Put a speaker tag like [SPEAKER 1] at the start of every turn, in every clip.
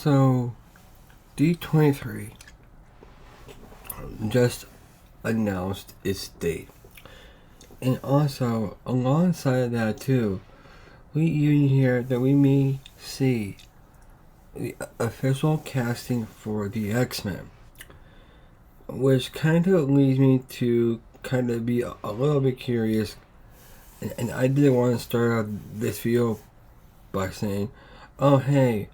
[SPEAKER 1] So, D23 just announced its date. And also, alongside that too, we even hear that we may see the official casting for the X-Men. Which kind of leads me to kind of be a little bit curious. And I did want to start out this video by saying, oh hey,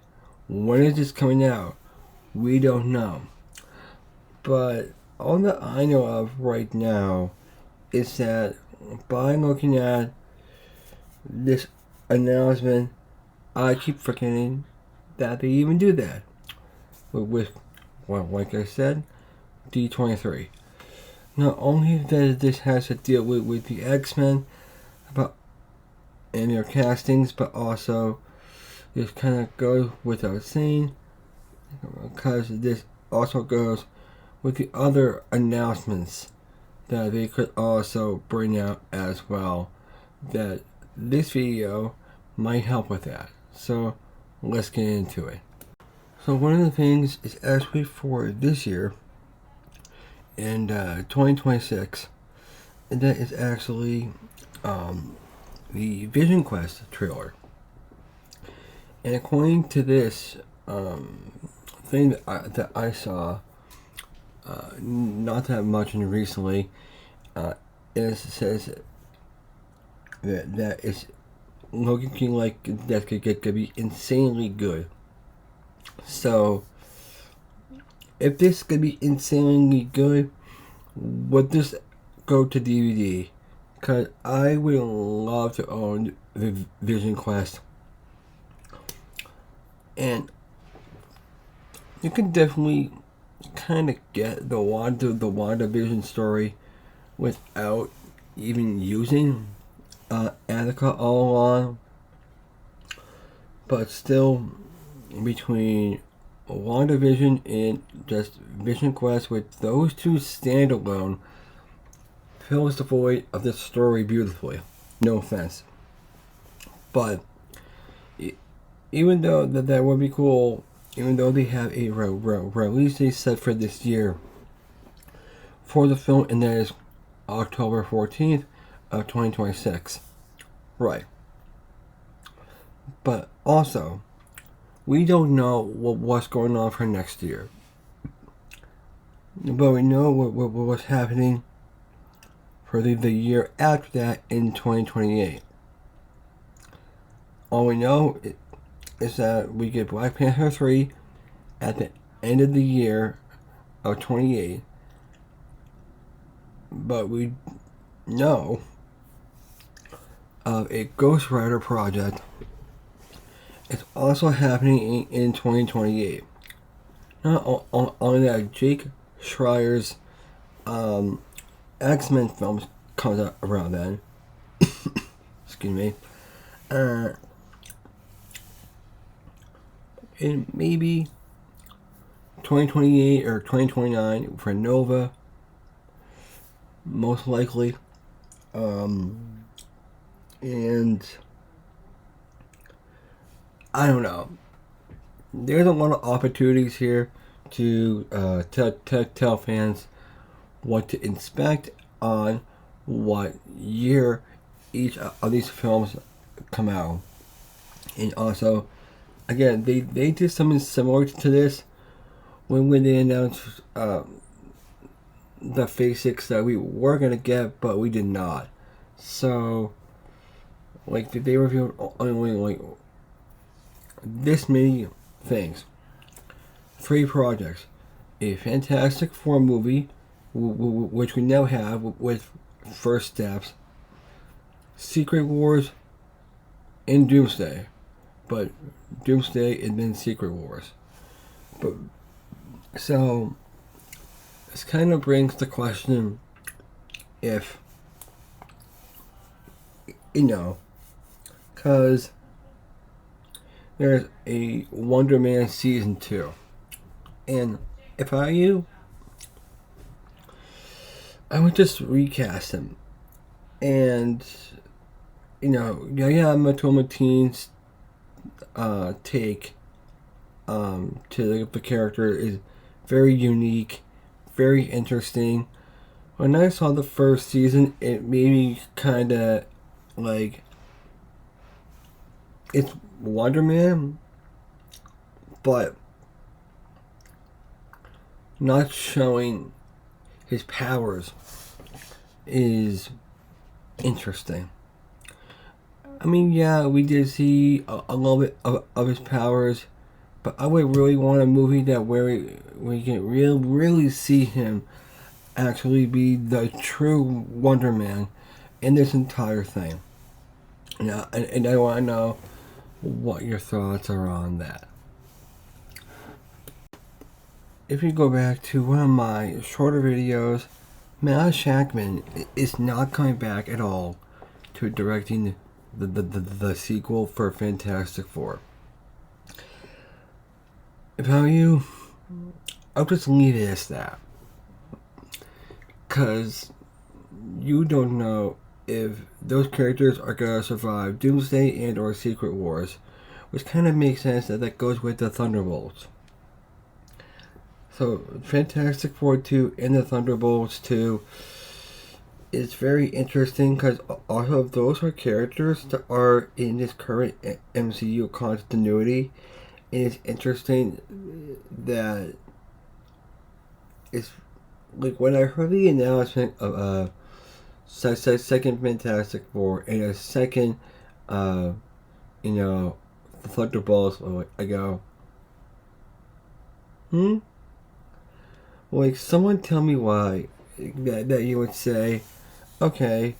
[SPEAKER 1] when is this coming out? We don't know. But all that I know of right now is that by looking at this announcement, I keep forgetting that they even do that. With well, like I said, D23. Not only that this has to deal with the X-Men and their castings, but also this kind of goes without saying, because this also goes with the other announcements that they could also bring out as well, that this video might help with that. So let's get into it. So one of the things is actually for this year, in 2026, and that is actually the Vision Quest trailer. And according to this thing that I saw, not that much recently, it says that it's looking like that could be insanely good. So, if this could be insanely good, would this go to DVD? Because I would love to own the Vision Quest. And you can definitely kind of get the WandaVision story without even using Attica all along. But still, between WandaVision and just Vision Quest, with those two standalone, fills the void of this story beautifully. No offense. But even though that would be cool, even though they have a release date set for this year for the film, and that is October 14th of 2026. Right. But also, we don't know what's going on for next year. But we know what's happening for the year after that in 2028. All we know is that we get Black Panther 3 at the end of the year of 28. But we know of a Ghost Rider project. It's also happening in 2028. Not only that, Jake Schreier's X-Men films comes out around then. Excuse me. And maybe 2028 or 2029 for Nova, most likely. And I don't know. There's a lot of opportunities here to tell fans what to expect on what year each of these films come out. And also, again, they did something similar to this when they announced the Phase 6 that we were going to get, but we did not. So, like, they revealed only, like, this many things. 3 projects. A Fantastic Four movie, which we now have with First Steps, Secret Wars, and Doomsday. But Doomsday and then Secret Wars. But so this kind of brings the question if, you know, because there's a Wonder Man Season 2. And if I were you, I would just recast him. And, you know, yeah, I'm a Tomateen's take to the character is very unique, very interesting. When I saw the first season, it made me kind of like, it's Wonder Man, but not showing his powers is interesting. I mean, yeah, we did see a little bit of his powers, but I would really want a movie that where we can really see him actually be the true Wonder Man in this entire thing. And I want to know what your thoughts are on that. If you go back to one of my shorter videos, Matt Shackman is not coming back at all to directing the sequel for Fantastic Four. If I were you, I'll just leave it as that. Because you don't know if those characters are going to survive Doomsday and or Secret Wars, which kind of makes sense that goes with the Thunderbolts. So Fantastic Four 2 and the Thunderbolts 2 is very interesting because also those are characters that are in this current MCU continuity. And it's interesting that it's like when I heard the announcement of second Fantastic Four and a second, the Thunderbolts, I go, like, someone tell me why that you would say, okay,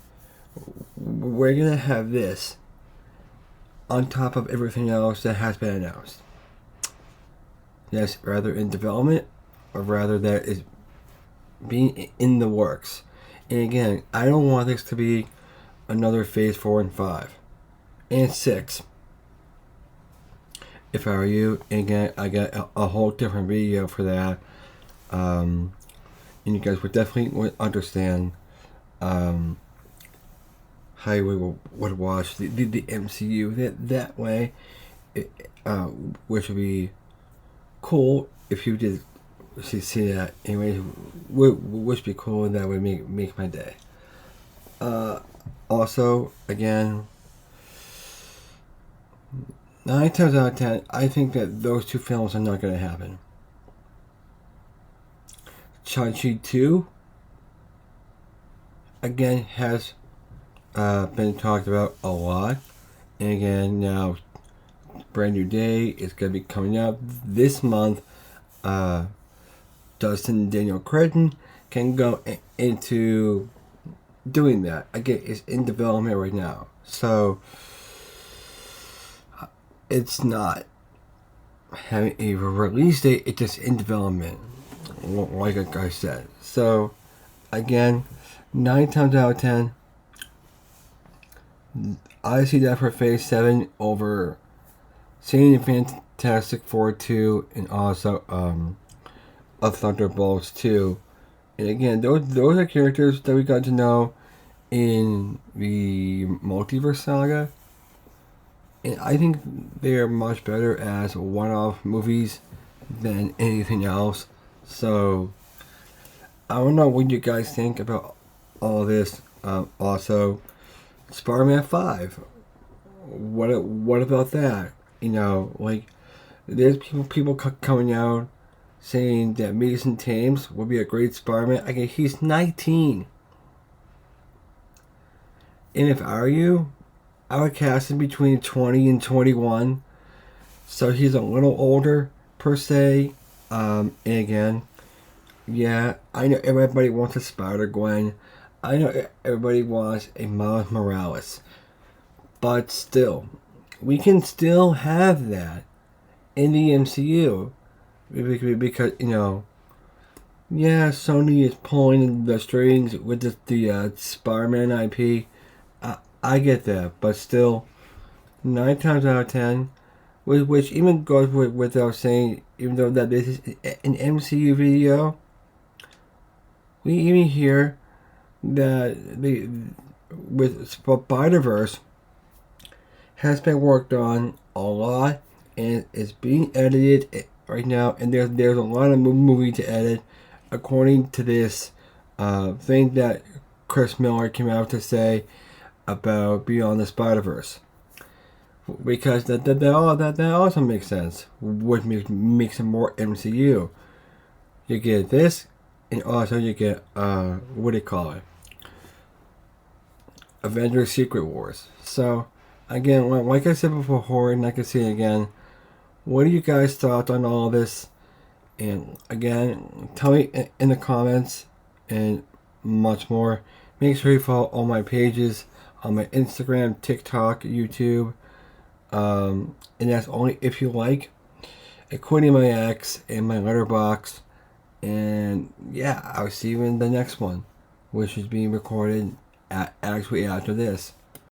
[SPEAKER 1] we're gonna have this on top of everything else that has been announced. Yes, rather in development, or rather that is being in the works. And again, I don't want this to be another Phase 4 and 5. And 6. If I were you, and again, I got a whole different video for that. And you guys would definitely understand how you would watch the MCU that way. Which would be cool if you did see that. Anyway, which would be cool, and that would make my day. Also, again, 9 times out of 10, I think that those two films are not going to happen. Shang-Chi 2, again, has been talked about a lot. And again, now, brand new day is going to be coming up this month. Dustin Daniel Cretton can go into doing that. Again, it's in development right now. So, it's not having a release date, it's just in development, like I said. So, again, 9 times out of 10, I see that for Phase 7 over seeing Fantastic Four 2 and also of Thunderbolts 2. And again, those are characters that we got to know in the Multiverse Saga. And I think they're much better as one-off movies than anything else. So, I don't know what you guys think about all this. Also, Spider-Man 5. What about that? Like, there's people coming out saying that Mason Thames would be a great Spider-Man. Again, he's 19. And if I were you, I would cast him between 20 and 21. So he's a little older, per se. And again, yeah, I know everybody wants a Spider-Gwen. I know everybody wants a Miles Morales. But still, we can still have that in the MCU. Because, yeah, Sony is pulling the strings with the Spider-Man IP. I get that, but still, 9 times out of 10, which even goes without saying, even though that this is an MCU video, we even hear that with Spider-Verse has been worked on a lot, and it's being edited right now. And there's a lot of movie to edit, according to this thing that Chris Miller came out to say about Beyond the Spider-Verse. Because that also makes sense, which makes it more MCU. You get this, and also you get what do you call it? Avengers Secret Wars. So again, like I said before, and I can say again, what are you guys' thoughts on all this? And again, tell me in the comments and much more. Make sure you follow all my pages on my Instagram, TikTok, YouTube. And that's only if you like, including my ex and my Letterbox. And yeah, I'll see you in the next one, which is being recorded actually after this.